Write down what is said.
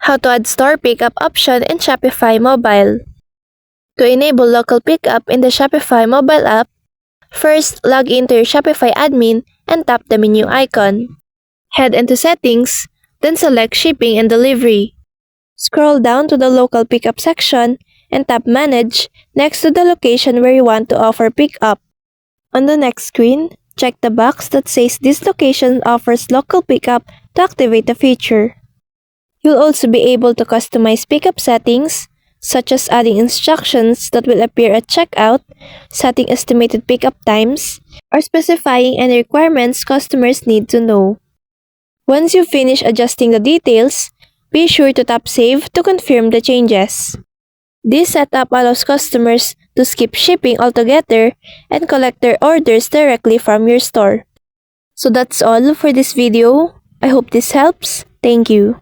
How to add store pickup option in Shopify mobile. To enable local pickup in the Shopify mobile app, first log into your Shopify admin and tap the menu icon. Head into Settings, then select Shipping and Delivery. Scroll down to the local pickup section and tap Manage next to the location where you want to offer pickup. On the next screen, check the box that says this location offers local pickup to activate the feature. You'll also be able to customize pickup settings, such as adding instructions that will appear at checkout, setting estimated pickup times, or specifying any requirements customers need to know. Once you finish adjusting the details, be sure to tap Save to confirm the changes. This setup allows customers to skip shipping altogether and collect their orders directly from your store. So that's all for this video. I hope this helps. Thank you.